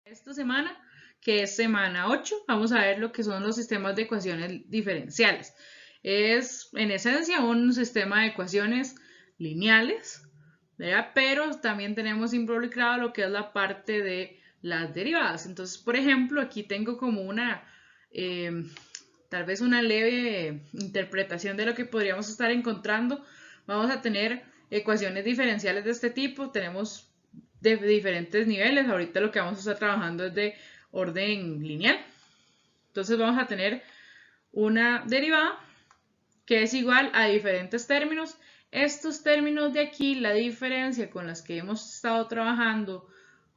Esta semana, que es semana 8, vamos a ver lo que son los sistemas de ecuaciones diferenciales. Es en esencia un sistema de ecuaciones lineales, ¿verdad? Pero también tenemos involucrado lo que es la parte de las derivadas. Entonces, por ejemplo, aquí tengo como tal vez una leve interpretación de lo que podríamos estar encontrando. Vamos a tener ecuaciones diferenciales de este tipo, tenemos de diferentes niveles. Ahorita lo que vamos a estar trabajando es de orden lineal. Entonces vamos a tener una derivada que es igual a diferentes términos. Estos términos de aquí, la diferencia con las que hemos estado trabajando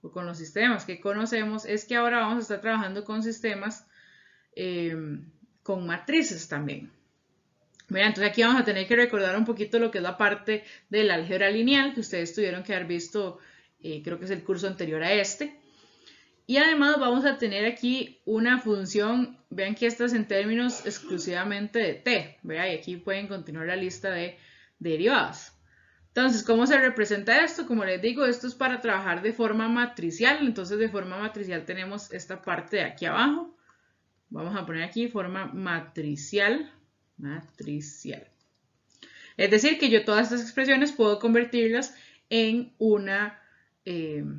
o con los sistemas que conocemos es que ahora vamos a estar trabajando con sistemas con matrices también. Mira, entonces aquí vamos a tener que recordar un poquito lo que es la parte del álgebra lineal que ustedes tuvieron que haber visto, creo que es el curso anterior a este. Y además vamos a tener aquí una función, vean que esta es en términos exclusivamente de t, ¿verdad? Y aquí pueden continuar la lista de derivadas. Entonces, ¿cómo se representa esto? Como les digo, esto es para trabajar de forma matricial. Entonces, de forma matricial tenemos esta parte de aquí abajo. Vamos a poner aquí forma matricial. Es decir, que yo todas estas expresiones puedo convertirlas en una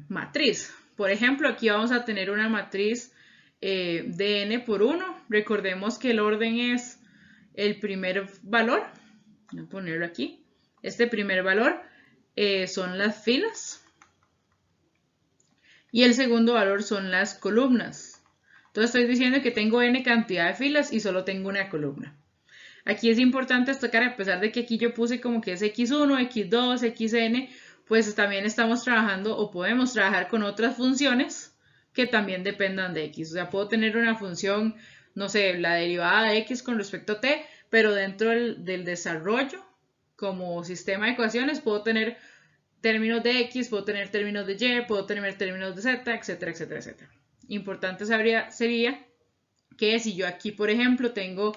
matriz. Por ejemplo, aquí vamos a tener una matriz de n por 1. Recordemos que el orden es el primer valor. Voy a ponerlo aquí. Este primer valor son las filas. Y el segundo valor son las columnas. Entonces estoy diciendo que tengo n cantidad de filas y solo tengo una columna. Aquí es importante destacar, a pesar de que aquí yo puse como que es x1, x2, xn, pues también estamos trabajando o podemos trabajar con otras funciones que también dependan de x. O sea, puedo tener una función, no sé, la derivada de x con respecto a t, pero dentro del desarrollo como sistema de ecuaciones puedo tener términos de x, puedo tener términos de y, puedo tener términos de z, etcétera, etcétera, etcétera. Importante sería que si yo aquí, por ejemplo, tengo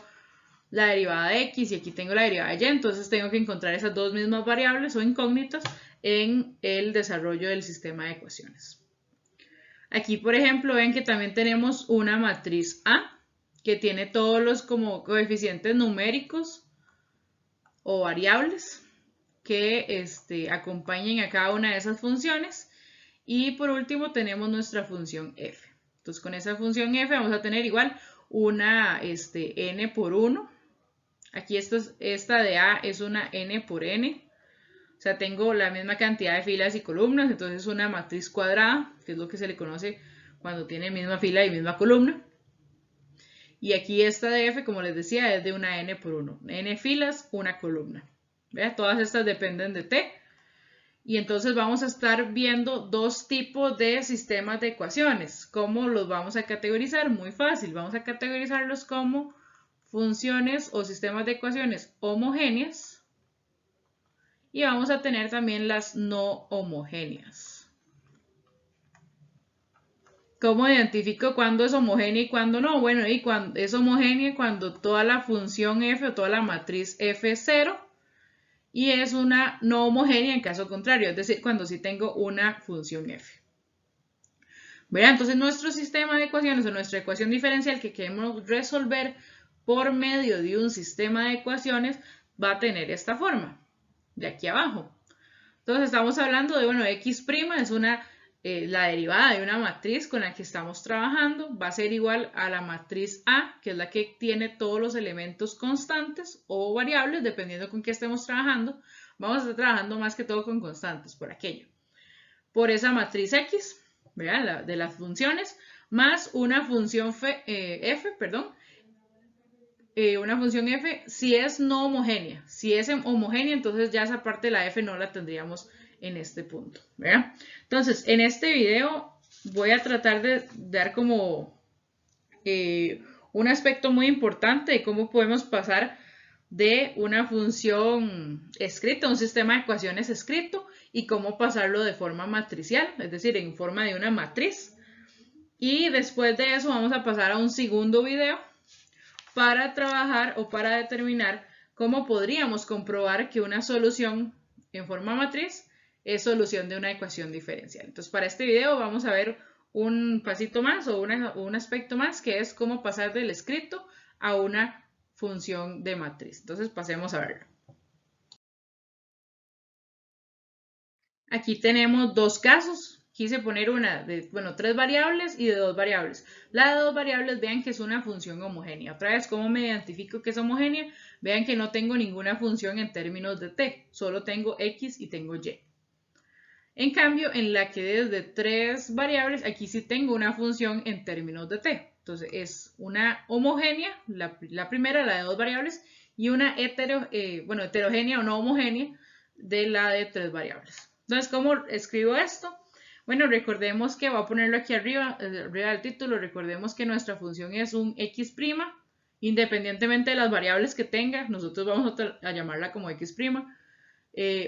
la derivada de x y aquí tengo la derivada de y, entonces tengo que encontrar esas dos mismas variables o incógnitas en el desarrollo del sistema de ecuaciones. Aquí, por ejemplo, ven que también tenemos una matriz A que tiene todos los como coeficientes numéricos o variables que acompañen a cada una de esas funciones. Y por último tenemos nuestra función f. Entonces con esa función f vamos a tener igual una n por 1. Aquí esta de A es una n por n. O sea, tengo la misma cantidad de filas y columnas, entonces es una matriz cuadrada, que es lo que se le conoce cuando tiene misma fila y misma columna. Y aquí esta de f, como les decía, es de una n por 1. N filas, una columna. ¿Ve? Todas estas dependen de t. Y entonces vamos a estar viendo dos tipos de sistemas de ecuaciones. ¿Cómo los vamos a categorizar? Muy fácil. Vamos a categorizarlos como funciones o sistemas de ecuaciones homogéneas. Y vamos a tener también las no homogéneas. ¿Cómo identifico cuándo es homogénea y cuándo no? Bueno, y cuando es homogénea cuando toda la función f o toda la matriz f es 0 y es una no homogénea en caso contrario, es decir, cuando sí tengo una función f. ¿Verdad? Entonces nuestro sistema de ecuaciones o nuestra ecuación diferencial que queremos resolver por medio de un sistema de ecuaciones va a tener esta forma, de aquí abajo. Entonces estamos hablando de, bueno, x' es la derivada de una matriz con la que estamos trabajando, va a ser igual a la matriz A, que es la que tiene todos los elementos constantes o variables, dependiendo con qué estemos trabajando. Vamos a estar trabajando más que todo con constantes, por aquello. Por esa matriz X, ¿verdad? De las funciones, más una función f, una función f si es no homogénea. Si es homogénea, entonces ya esa parte de la f no la tendríamos en este punto, ¿verdad? Entonces, en este video voy a tratar de dar como un aspecto muy importante de cómo podemos pasar de una función escrita, un sistema de ecuaciones escrito, y cómo pasarlo de forma matricial, es decir, en forma de una matriz. Y después de eso vamos a pasar a un segundo video para trabajar o para determinar cómo podríamos comprobar que una solución en forma matriz es solución de una ecuación diferencial. Entonces, para este video vamos a ver un pasito más o un aspecto más, que es cómo pasar del escrito a una función de matriz. Entonces pasemos a verlo. Aquí tenemos dos casos. Quise poner una de, bueno, 3 variables y de 2 variables. La de 2 variables, vean que es una función homogénea. Otra vez, ¿cómo me identifico que es homogénea? Vean que no tengo ninguna función en términos de t, solo tengo x y tengo y. En cambio, en la que es de 3 variables, aquí sí tengo una función en términos de t. Entonces, es una homogénea, la primera, la de 2 variables, y una heterogénea o no homogénea de la de 3 variables. Entonces, ¿cómo escribo esto? Bueno, recordemos que voy a ponerlo aquí arriba del título. Recordemos que nuestra función es un x', independientemente de las variables que tenga. Nosotros vamos a llamarla como x'.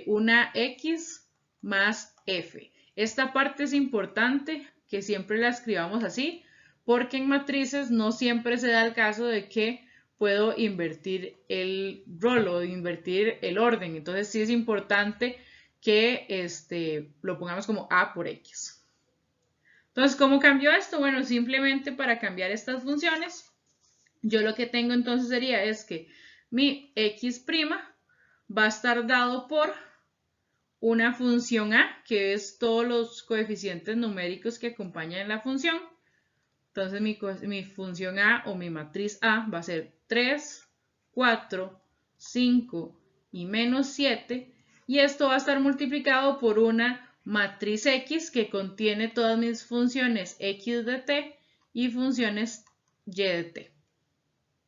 Una x más f. Esta parte es importante que siempre la escribamos así, porque en matrices no siempre se da el caso de que puedo invertir el rol o invertir el orden. Entonces sí es importante que lo pongamos como a por x. Entonces, ¿cómo cambio esto? Bueno, simplemente para cambiar estas funciones, yo lo que tengo entonces sería es que mi x' va a estar dado por una función a, que es todos los coeficientes numéricos que acompañan la función. Entonces mi función a o mi matriz a va a ser 3, 4, 5 y menos 7. Y esto va a estar multiplicado por una matriz X que contiene todas mis funciones X de t y funciones Y de t.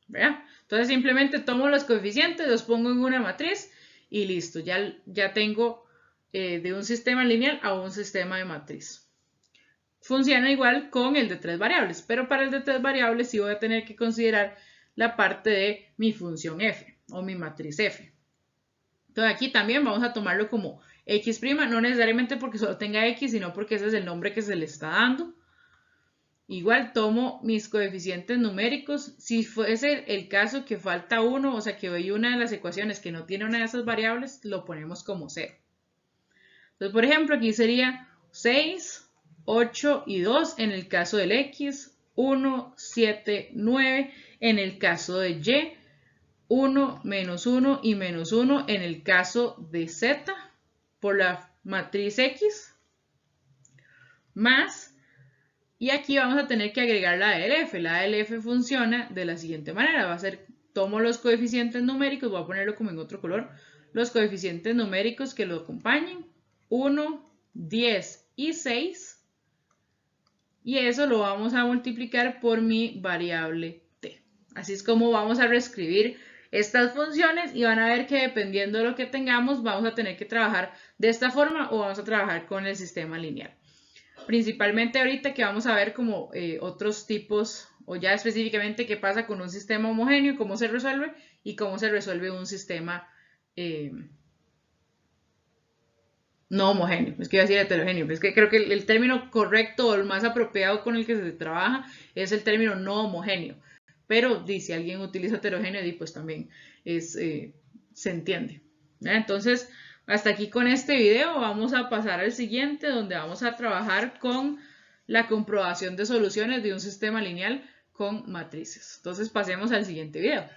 ¿Verdad? Entonces simplemente tomo los coeficientes, los pongo en una matriz y listo. Ya tengo de un sistema lineal a un sistema de matriz. Funciona igual con el de 3 variables, pero para el de 3 variables sí voy a tener que considerar la parte de mi función f o mi matriz f. Entonces aquí también vamos a tomarlo como x', no necesariamente porque solo tenga x, sino porque ese es el nombre que se le está dando. Igual tomo mis coeficientes numéricos. Si fuese el caso que falta uno, o sea que hoy una de las ecuaciones que no tiene una de esas variables, lo ponemos como 0. Entonces, por ejemplo, aquí sería 6, 8 y 2 en el caso del x, 1, 7, 9 en el caso de y, 1, menos 1 y menos 1 en el caso de z por la matriz x, más, y aquí vamos a tener que agregar la del f. La del f funciona de la siguiente manera, va a ser, tomo los coeficientes numéricos, voy a ponerlo como en otro color, los coeficientes numéricos que lo acompañen, 1, 10 y 6, y eso lo vamos a multiplicar por mi variable t. Así es como vamos a reescribir estas funciones y van a ver que dependiendo de lo que tengamos vamos a tener que trabajar de esta forma o vamos a trabajar con el sistema lineal. Principalmente ahorita que vamos a ver como otros tipos o ya específicamente qué pasa con un sistema homogéneo, cómo se resuelve y cómo se resuelve un sistema no homogéneo, es que iba a decir heterogéneo, pero es que creo que el término correcto o el más apropiado con el que se trabaja es el término no homogéneo. Pero si alguien utiliza heterogéneo, pues también se entiende. Entonces, hasta aquí con este video. Vamos a pasar al siguiente, donde vamos a trabajar con la comprobación de soluciones de un sistema lineal con matrices. Entonces, pasemos al siguiente video.